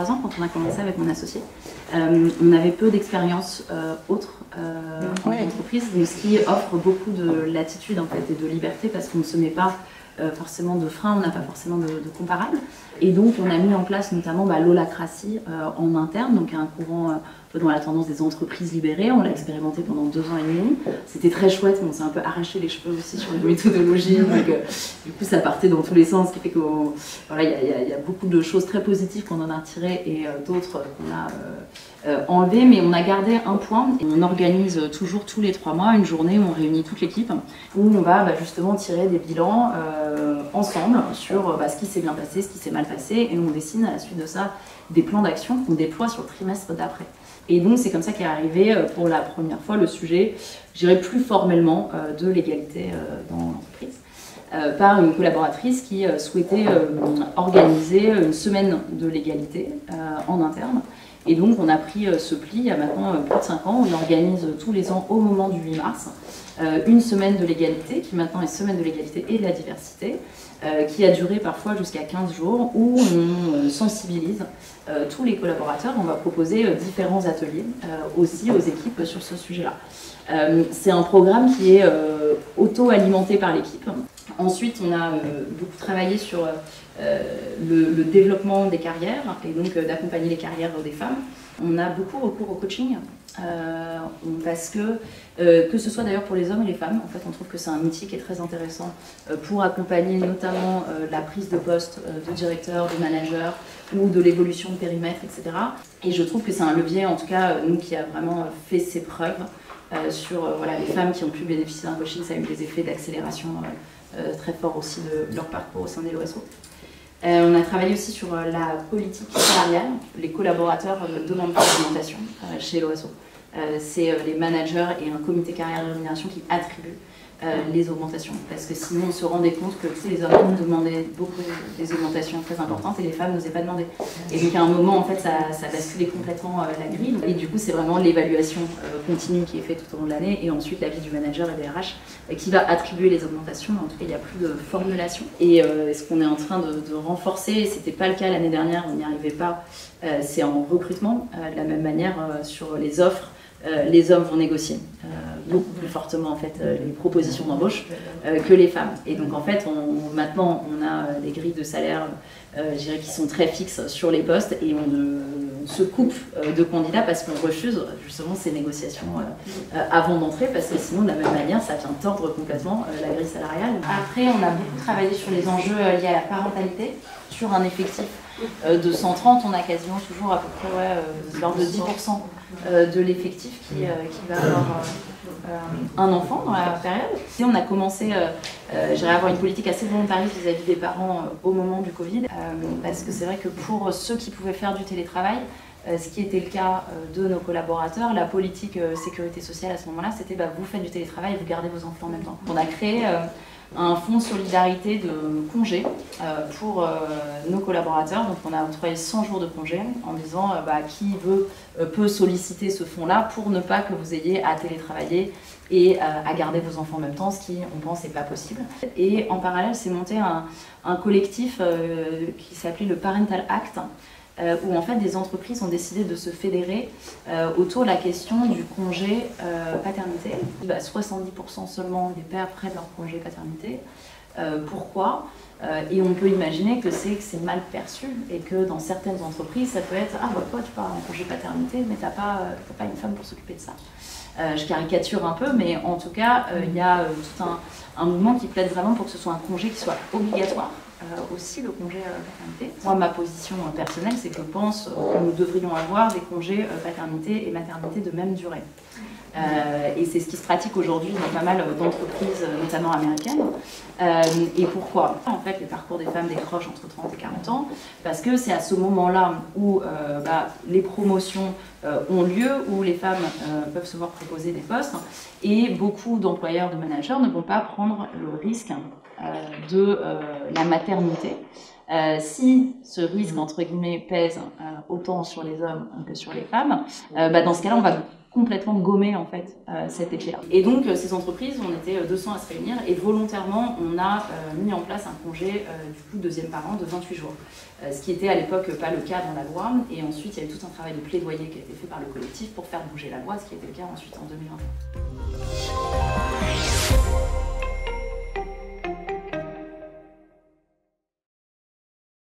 3 ans quand on a commencé avec mon associé. On avait peu d'expérience autre en entreprise, donc ce qui offre beaucoup de latitude en fait, et de liberté parce qu'on ne se met pas forcément de frein, on n'a pas forcément de comparables. Et donc on a mis en place notamment l'holacratie en interne, donc un courant dans la tendance des entreprises libérées. On l'a expérimenté pendant 2 ans et demi. C'était très chouette, mais on s'est un peu arraché les cheveux aussi sur les méthodologies. Donc, du coup, ça partait dans tous les sens, ce qui fait qu'il voilà, y a beaucoup de choses très positives qu'on en a retirées et d'autres qu'on a enlevées. Mais on a gardé un point. On organise toujours tous les 3 mois une journée où on réunit toute l'équipe, où on va justement tirer des bilans ensemble sur ce qui s'est bien passé, ce qui s'est mal passé, et on dessine à la suite de ça des plans d'action qu'on déploie sur le trimestre d'après. Et donc c'est comme ça qu'est arrivé pour la première fois le sujet, je dirais plus formellement, de l'égalité dans l'entreprise, par une collaboratrice qui souhaitait organiser une semaine de l'égalité en interne. Et donc on a pris ce pli il y a maintenant plus de 5 ans, on organise tous les ans au moment du 8 mars une semaine de l'égalité, qui maintenant est semaine de l'égalité et de la diversité, qui a duré parfois jusqu'à 15 jours, où on sensibilise tous les collaborateurs. On va proposer différents ateliers aussi aux équipes sur ce sujet-là. C'est un programme qui est auto-alimenté par l'équipe. Ensuite, on a beaucoup travaillé sur le développement des carrières, et donc d'accompagner les carrières des femmes. On a beaucoup recours au coaching, parce que ce soit d'ailleurs pour les hommes et les femmes, en fait, on trouve que c'est un outil qui est très intéressant pour accompagner notamment la prise de poste de directeur, de manager, ou de l'évolution de périmètre, etc. Et je trouve que c'est un levier, en tout cas, nous, qui a vraiment fait ses preuves sur les femmes qui ont pu bénéficier d'un coaching. Ça a eu des effets d'accélération très forts aussi de leur parcours au sein des LOASO. On a travaillé aussi sur la politique salariale. Les collaborateurs demandent pas d'augmentation chez l'OASO. C'est les managers et un comité carrière et rémunération qui attribuent les augmentations. Parce que sinon, on se rendait compte que tous les hommes demandaient beaucoup des augmentations très importantes et les femmes n'osaient pas demander. Et donc, à un moment, en fait, ça basculait complètement la grille. Et du coup, c'est vraiment l'évaluation continue qui est faite tout au long de l'année. Et ensuite, l'avis du manager et des RH qui va attribuer les augmentations. En tout cas, il n'y a plus de formulation. Et ce qu'on est en train de renforcer, ce n'était pas le cas l'année dernière, on n'y arrivait pas, c'est en recrutement. De la même manière, sur les offres, les hommes vont négocier beaucoup plus fortement en fait, les propositions d'embauche que les femmes. Et donc en fait, maintenant, on a des grilles de salaire je dirais, qui sont très fixes sur les postes et on se coupe de candidats parce qu'on refuse justement ces négociations avant d'entrer, parce que sinon, de la même manière, ça vient tordre complètement la grille salariale. Après, on a beaucoup travaillé sur les enjeux liés à la parentalité, sur un effectif de 130, on a quasiment toujours à peu près de l'ordre de 10% de l'effectif qui va avoir un enfant dans la période. Et on a commencé à avoir une politique assez volontariste vis-à-vis des parents au moment du Covid, parce que c'est vrai que pour ceux qui pouvaient faire du télétravail, ce qui était le cas de nos collaborateurs, la politique sécurité sociale à ce moment-là, c'était vous faites du télétravail et vous gardez vos enfants en même temps. On a créé un fonds de solidarité de congés pour nos collaborateurs. Donc on a octroyé 100 jours de congés en disant qui peut solliciter ce fonds-là pour ne pas que vous ayez à télétravailler et à garder vos enfants en même temps, ce qui, on pense, n'est pas possible. Et en parallèle, c'est monté un collectif qui s'appelait le Parental Act, où en fait des entreprises ont décidé de se fédérer autour de la question du congé paternité. 70% seulement des pères prennent leur congé paternité. Pourquoi et on peut imaginer que c'est mal perçu et que dans certaines entreprises, ça peut être « Ah, toi, tu pars en congé paternité, mais t'as pas une femme pour s'occuper de ça. » Je caricature un peu, mais en tout cas, il y a tout un mouvement qui plaide vraiment pour que ce soit un congé qui soit obligatoire. Aussi le congé paternité. Moi, ma position personnelle, c'est que je pense que nous devrions avoir des congés paternité et maternité de même durée. Et c'est ce qui se pratique aujourd'hui dans pas mal d'entreprises, notamment américaines. Et pourquoi? En fait, les parcours des femmes décrochent entre 30 et 40 ans, parce que c'est à ce moment-là où les promotions ont lieu, où les femmes peuvent se voir proposer des postes, et beaucoup d'employeurs, de managers ne vont pas prendre le risque de la maternité. Si ce risque, entre guillemets, pèse autant sur les hommes que sur les femmes, dans ce cas-là, on va complètement gommer en fait cet effet-là. Et donc ces entreprises, on était 200 à se réunir et volontairement on a mis en place un congé du coup deuxième parent de 28 jours. Ce qui était à l'époque pas le cas dans la loi, et ensuite il y a eu tout un travail de plaidoyer qui a été fait par le collectif pour faire bouger la loi, ce qui était le cas ensuite en 2021.